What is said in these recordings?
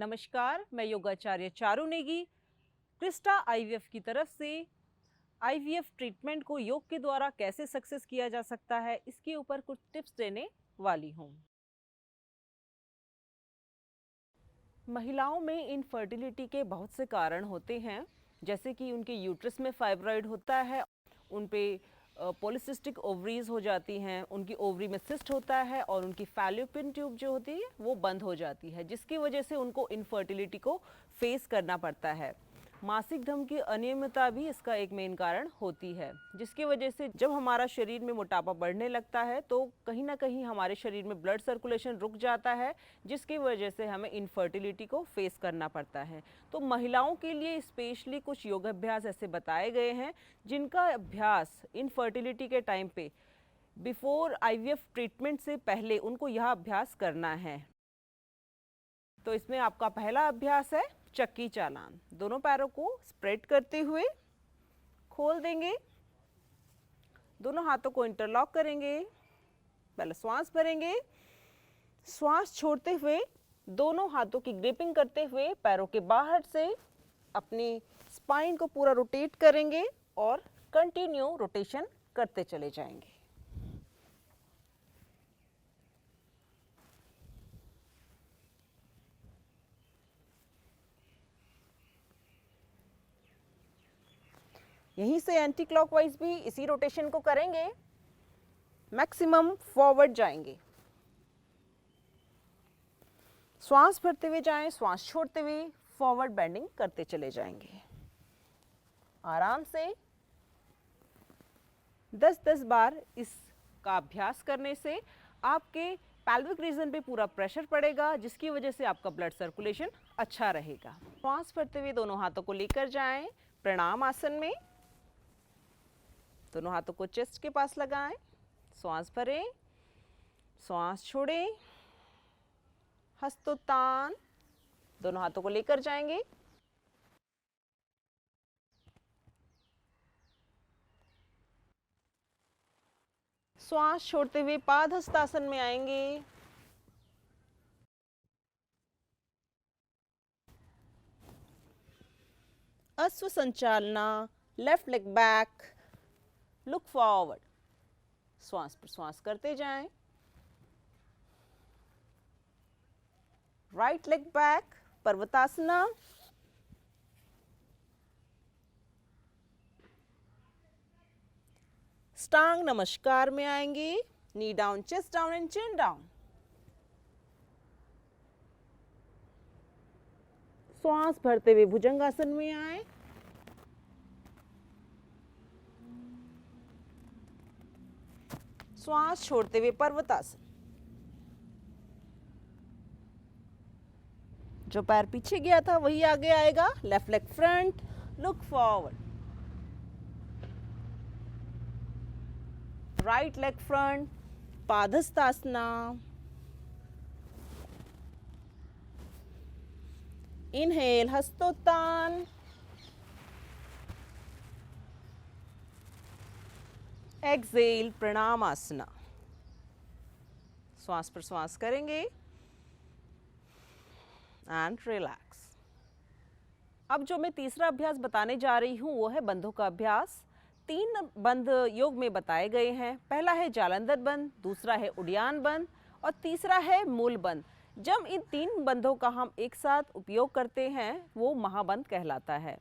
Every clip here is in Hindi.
नमस्कार, मैं योगाचार्य चारू नेगी क्रिस्टा आईवीएफ की तरफ से आईवीएफ ट्रीटमेंट को योग के द्वारा कैसे सक्सेस किया जा सकता है इसके ऊपर कुछ टिप्स देने वाली हूँ। महिलाओं में इनफर्टिलिटी के बहुत से कारण होते हैं, जैसे कि उनके यूट्रस में फाइब्रॉइड होता है, उन पे पॉलिसिस्टिक ओवरीज हो जाती हैं, उनकी ओवरी में सिस्ट होता है और उनकी फैलोपियन ट्यूब जो होती है वो बंद हो जाती है, जिसकी वजह से उनको इनफर्टिलिटी को फेस करना पड़ता है। मासिक धर्म की अनियमितता भी इसका एक मेन कारण होती है, जिसकी वजह से जब हमारा शरीर में मोटापा बढ़ने लगता है तो कहीं ना कहीं हमारे शरीर में ब्लड सर्कुलेशन रुक जाता है, जिसकी वजह से हमें इनफर्टिलिटी को फेस करना पड़ता है। तो महिलाओं के लिए स्पेशली कुछ योगाभ्यास ऐसे बताए गए हैं जिनका अभ्यास इनफर्टिलिटी के टाइम पे बिफोर आईवीएफ ट्रीटमेंट से पहले उनको यह अभ्यास करना है। तो इसमें आपका पहला अभ्यास है चक्की चालान। दोनों पैरों को स्प्रेड करते हुए खोल देंगे, दोनों हाथों को इंटरलॉक करेंगे, पहले श्वास भरेंगे, श्वास छोड़ते हुए दोनों हाथों की ग्रिपिंग करते हुए पैरों के बाहर से अपनी स्पाइन को पूरा रोटेट करेंगे और कंटिन्यू रोटेशन करते चले जाएंगे। यहीं से एंटी क्लॉकवाइज भी इसी रोटेशन को करेंगे, मैक्सिमम फॉरवर्ड जाएंगे। श्वास भरते हुए जाएं, श्वास छोड़ते हुए फॉरवर्ड बेंडिंग करते चले जाएंगे। आराम से 10-10 बार इसका अभ्यास करने से आपके पैल्विक रीजन पे पूरा प्रेशर पड़ेगा, जिसकी वजह से आपका ब्लड सर्कुलेशन अच्छा रहेगा। श्वास भरते हुए दोनों हाथों को लेकर जाएं प्रणाम आसन में, दोनों हाथों को चेस्ट के पास लगाएं, श्वास भरें, श्वास छोड़ें, हस्तोत्तान, दोनों हाथों को लेकर जाएंगे, श्वास छोड़ते हुए पादहस्तासन में आएंगे, Ashwa Sanchalana, left leg back, look forward, श्वास पर श्वास करते जाएं, राइट लेग बैक, पर्वतासना, स्टांग नमस्कार में आएंगे, knee down, chest down and chin down. श्वास भरते हुए भुजंगासन में आए, श्वास छोड़ते हुए पर्वतासन। जो पैर पीछे गया था वही आगे आएगा, left leg front, look forward, right leg front, Padahastasana, inhale Hastottana, exhale Pranamasana. श्वास पर श्वास करेंगे एंड रिलैक्स। अब जो मैं तीसरा अभ्यास बताने जा रही हूँ वो है बंधों का अभ्यास। 3 बंध योग में बताए गए हैं। पहला है जालंधर बंध, दूसरा है उड़ियान बंध और तीसरा है मूल बंध। जब इन 3 बंधों का हम एक साथ उपयोग करते हैं वो महाबंध कहलाता है।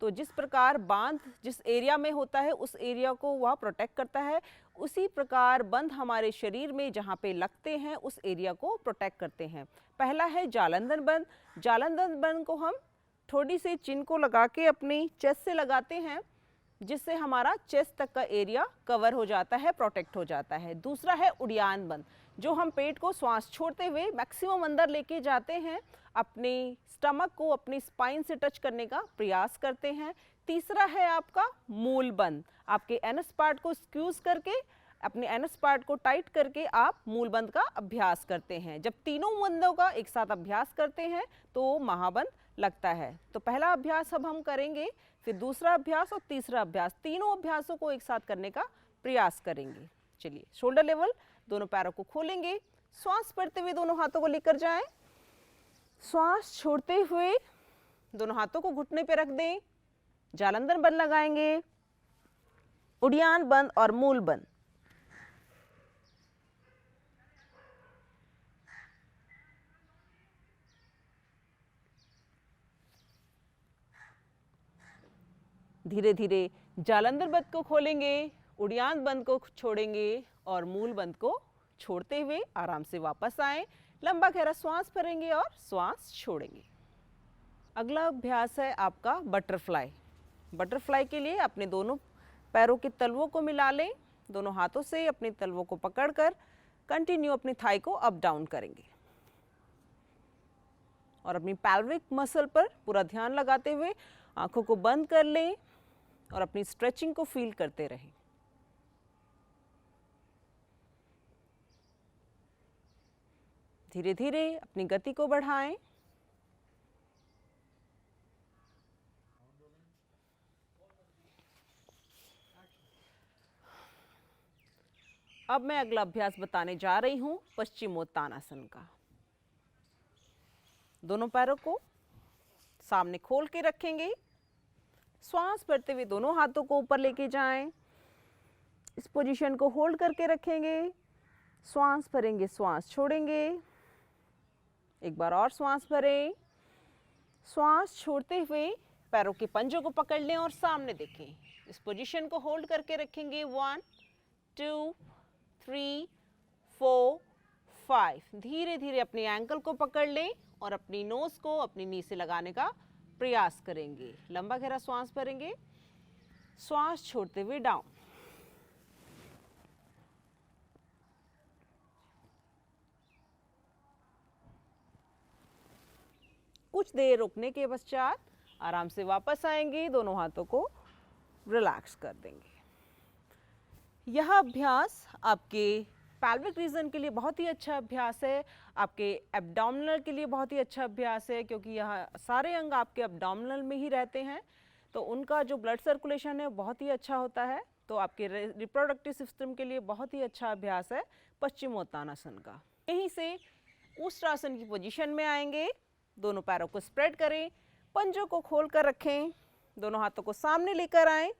तो जिस प्रकार बांध जिस एरिया में होता है उस एरिया को वह प्रोटेक्ट करता है, उसी प्रकार बंध हमारे शरीर में जहाँ पे लगते हैं उस एरिया को प्रोटेक्ट करते हैं। पहला है जालंधर बंध। जालंधर बंध को हम थोड़ी सी चिन को लगा के अपनी चेस्ट से लगाते हैं, जिससे हमारा चेस्ट तक का एरिया कवर हो जाता है, प्रोटेक्ट हो जाता है। दूसरा है उड़ियान बंध, जो हम पेट को श्वास छोड़ते हुए मैक्सिमम अंदर लेके जाते हैं, अपनी स्टमक को अपनी स्पाइन से टच करने का प्रयास करते हैं। तीसरा है आपका मूल बंध, आपके एनस पार्ट को स्क्यूज करके अपने एनस पार्ट को टाइट करके आप मूल बंध का अभ्यास करते हैं। जब तीनों बंधों का एक साथ अभ्यास करते हैं तो महाबंध लगता है। तो पहला अभ्यास अब हम करेंगे, फिर दूसरा अभ्यास और तीसरा अभ्यास, तीनों अभ्यासों को एक साथ करने का प्रयास करेंगे। चलिए, शोल्डर लेवल, दोनों पैरों को खोलेंगे, श्वास भरते हुए दोनों हाथों को लेकर जाएं, श्वास छोड़ते हुए दोनों हाथों को घुटने पे रख दें, जालंधर बंद लगाएंगे, उड़ियान बंद और मूल बंद। धीरे धीरे जालंधर बंद को खोलेंगे, उड़ियान बंद को छोड़ेंगे और मूल बंद को छोड़ते हुए आराम से वापस आएं। लंबा गहरा श्वास भरेंगे और श्वास छोड़ेंगे। अगला अभ्यास है आपका बटरफ्लाई। बटरफ्लाई के लिए अपने दोनों पैरों के तलवों को मिला लें, दोनों हाथों से अपने तलवों को पकड़कर कंटिन्यू अपनी थाई को अप डाउन करेंगे और अपनी पैल्विक मसल पर पूरा ध्यान लगाते हुए आंखों को बंद कर लें और अपनी स्ट्रेचिंग को फील करते रहें। धीरे धीरे अपनी गति को बढ़ाएं। अब मैं अगला अभ्यास बताने जा रही हूं पश्चिमोत्तानासन का। दोनों पैरों को सामने खोल के रखेंगे, श्वास भरते हुए दोनों हाथों को ऊपर लेके जाएं, इस पोजीशन को होल्ड करके रखेंगे, श्वास भरेंगे, श्वास छोड़ेंगे, एक बार और श्वास भरें, श्वास छोड़ते हुए पैरों के पंजों को पकड़ लें और सामने देखें। इस पोजीशन को होल्ड करके रखेंगे। 1 2 3 4 5। धीरे धीरे अपने एंकल को पकड़ लें और अपनी नोज को अपनी नी से लगाने का प्रयास करेंगे। लंबा गहरा श्वास भरेंगे, श्वास छोड़ते हुए डाउन। कुछ देर रुकने के पश्चात आराम से वापस आएंगे, दोनों हाथों को रिलैक्स कर देंगे। यह अभ्यास आपके पैल्विक रीजन के लिए बहुत ही अच्छा अभ्यास है, आपके एब्डोमिनल के लिए बहुत ही अच्छा अभ्यास है, क्योंकि यह सारे अंग आपके एब्डोमिनल में ही रहते हैं, तो उनका जो ब्लड सर्कुलेशन है बहुत ही अच्छा होता है। तो आपके रिप्रोडक्टिव सिस्टम के लिए बहुत ही अच्छा अभ्यास है पश्चिमोत्तानासन का। यहीं से ऊष्ट्रासन की पोजीशन में आएंगे, दोनों पैरों को स्प्रेड करें, पंजों को खोल कर रखें, दोनों हाथों को सामने लेकर आएं,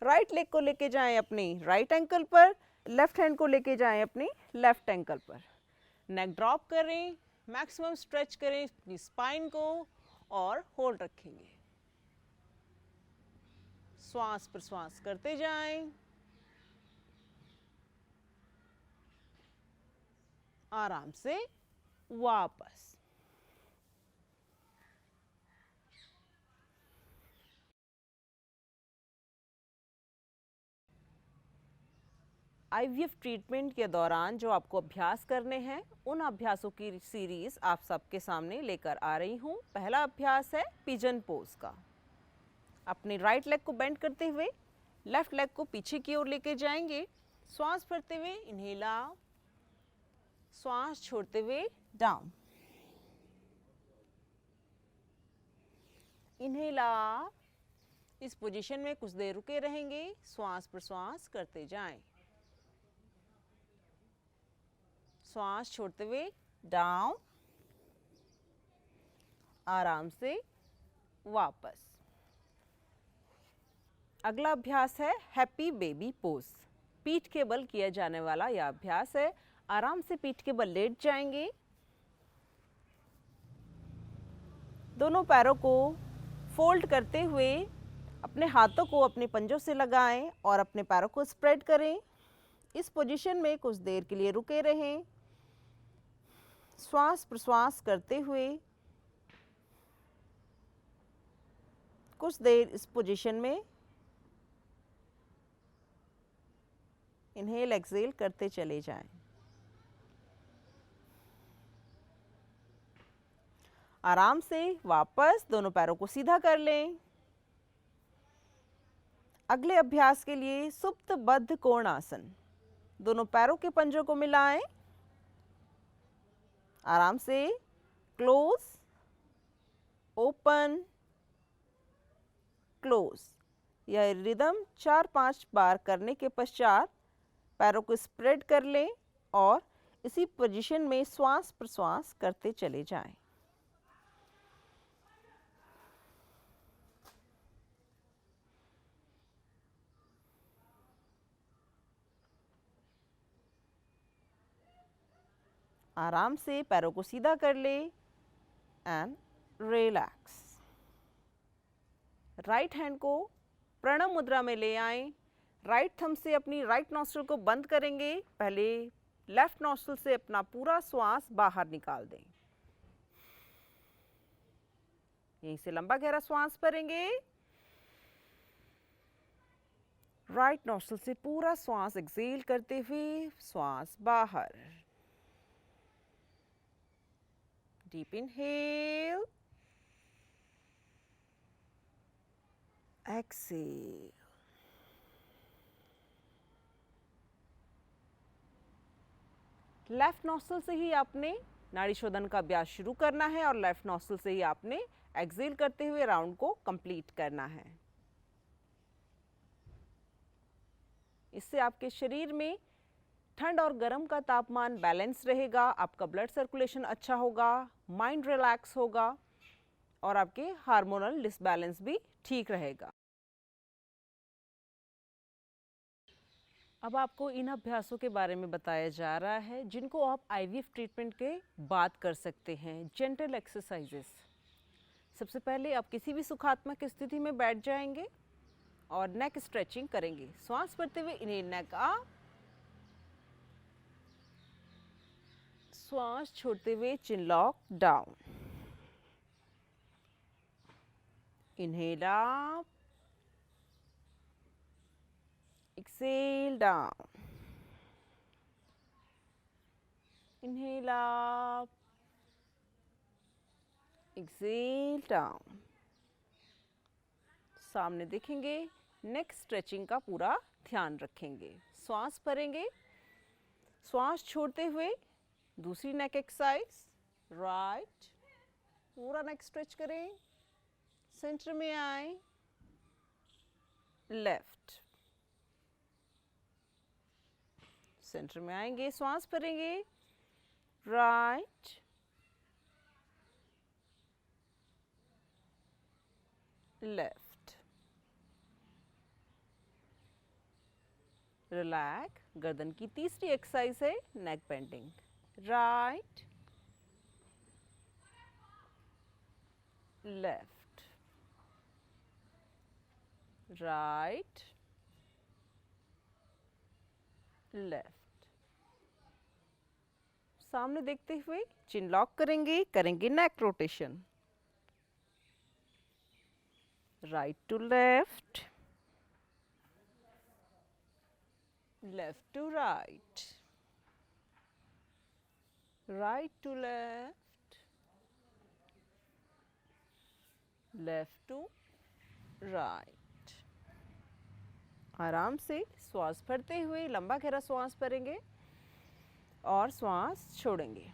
राइट लेग को लेके जाएं अपनी राइट एंकल पर, लेफ्ट हैंड को लेके जाएं अपनी लेफ्ट एंकल पर। नेक ड्रॉप करें, मैक्सिमम स्ट्रेच करें अपनी स्पाइन को और होल्ड रखेंगे। श्वास प्रश्वास करते जाएं, आराम से वापस। आईवीएफ ट्रीटमेंट के दौरान जो आपको अभ्यास करने हैं, उन अभ्यासों की सीरीज आप सबके सामने लेकर आ रही हूँ। पहला अभ्यास है पिजन पोज का। अपने राइट लेग को बेंड करते हुए लेफ्ट लेग को पीछे की ओर लेके जाएंगे, श्वास भरते हुए इनहेल अप, श्वास छोड़ते हुए डाउन, इनहेल अप। इस पोजीशन में कुछ देर रुके रहेंगे, श्वास प्रश्वास करते जाएं, श्वास छोड़ते हुए डाउन, आराम से वापस। अगला अभ्यास है हैप्पी बेबी पोज। पीठ के बल किया जाने वाला यह अभ्यास है। आराम से पीठ के बल लेट जाएंगे, दोनों पैरों को फोल्ड करते हुए अपने हाथों को अपने पंजों से लगाएं और अपने पैरों को स्प्रेड करें। इस पोजीशन में कुछ देर के लिए रुके रहें, श्वास प्रश्वास करते हुए कुछ देर इस पोजीशन में इनहेल एक्सहेल करते चले जाएं। आराम से वापस दोनों पैरों को सीधा कर लें। अगले अभ्यास के लिए सुप्त बद्ध कोणासन। दोनों पैरों के पंजों को मिलाएं, आराम से क्लोज, ओपन, क्लोज। यह रिदम 4-5 बार करने के पश्चात पैरों को स्प्रेड कर लें और इसी पोजीशन में श्वास प्रश्वास करते चले जाएं। आराम से पैरों को सीधा कर ले एंड रिलैक्स। राइट हैंड को प्रणव मुद्रा में ले आएं। राइट थंब से अपनी राइट नॉस्ट्रिल को बंद करेंगे। पहले लेफ्ट नॉस्ट्रिल से अपना पूरा श्वास बाहर निकाल दें। यहीं से लंबा गहरा श्वास भरेंगे। राइट नॉस्ट्रिल से पूरा श्वास एक्सेल करते हुए श्वास बाहर। Deep inhale, exhale. Left nostril से ही आपने नाड़ी शोधन का अभ्यास शुरू करना है और लेफ्ट नॉस्ट्रिल से ही आपने एक्सेल करते हुए राउंड को कंप्लीट करना है। इससे आपके शरीर में ठंड और गर्म का तापमान बैलेंस रहेगा, आपका ब्लड सर्कुलेशन अच्छा होगा, माइंड रिलैक्स होगा और आपके हार्मोनल डिसबैलेंस भी ठीक रहेगा। अब आपको इन अभ्यासों के बारे में बताया जा रहा है जिनको आप आईवीएफ ट्रीटमेंट के बाद कर सकते हैं। Gentle exercises. सबसे पहले आप किसी भी सुखात्मक स्थिति में बैठ जाएंगे और नेक स्ट्रेचिंग करेंगे। श्वास भरते हुए इन्हेल नेक अप, श्वास छोड़ते हुए chin lock down. Inhale up, exhale down. Inhale up, exhale down. सामने देखेंगे, नेक स्ट्रेचिंग का पूरा ध्यान रखेंगे। श्वास भरेंगे, श्वास छोड़ते हुए दूसरी नेक एक्सरसाइज। राइट, पूरा नेक स्ट्रेच करें, सेंटर में आए, लेफ्ट, सेंटर में आएंगे, श्वास भरेंगे, राइट, लेफ्ट, रिलैक्स। गर्दन की तीसरी एक्सरसाइज है neck bending. Right, left, right, left. सामने देखते हुए चिन लॉक करेंगे, करेंगे neck rotation. Right to left, left to right, right to left, left to right। आराम से श्वास भरते हुए लंबा गहरा श्वास भरेंगे और श्वास छोड़ेंगे।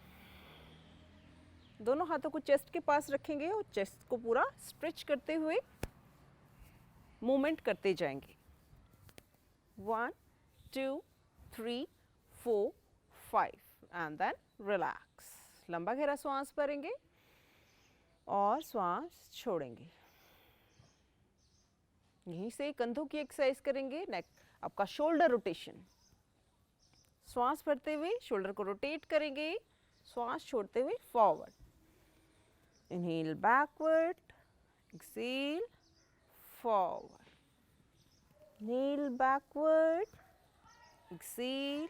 दोनों हाथों को चेस्ट के पास रखेंगे और चेस्ट को पूरा स्ट्रेच करते हुए मूवमेंट करते जाएंगे। 1 2 3 4 5 एंड देन रिलैक्स। लंबा गहरा श्वास भरेंगे और श्वास छोड़ेंगे। यहीं से कंधों की एक्सरसाइज करेंगे। नेक, आपका शोल्डर रोटेशन। श्वास भरते हुए शोल्डर को रोटेट करेंगे, श्वास छोड़ते हुए forward. Inhale backward, exhale forward. Kneel backward, exhale,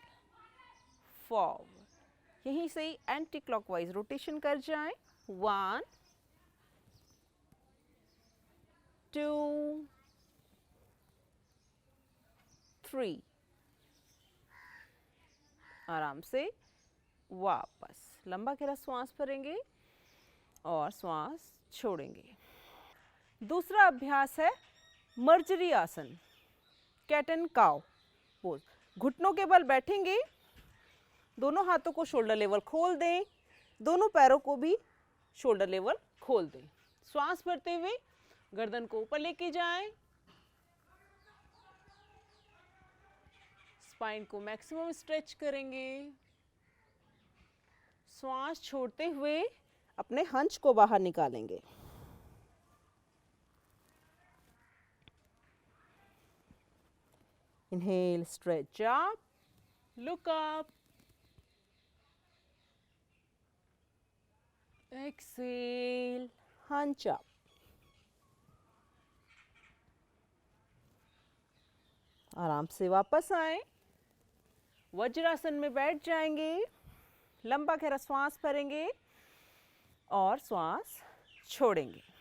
forward। यहीं से ही एंटी क्लॉकवाइज रोटेशन कर जाएं। 1 2 3। आराम से वापस लंबा गहरा श्वास भरेंगे और श्वास छोड़ेंगे। दूसरा अभ्यास है मर्जरी आसन, कैट एंड काउ पोज। घुटनों के बल बैठेंगे, दोनों हाथों को शोल्डर लेवल खोल दें, दोनों पैरों को भी शोल्डर लेवल खोल दें। श्वास भरते हुए गर्दन को ऊपर लेके जाएं, स्पाइन को मैक्सिमम स्ट्रेच करेंगे। श्वास छोड़ते हुए अपने हंच को बाहर निकालेंगे। Inhale, stretch up, look up, exhale, hunch up. आराम से वापस आए, वज्रासन में बैठ जाएंगे, लंबा गहरा श्वास भरेंगे और श्वास छोड़ेंगे।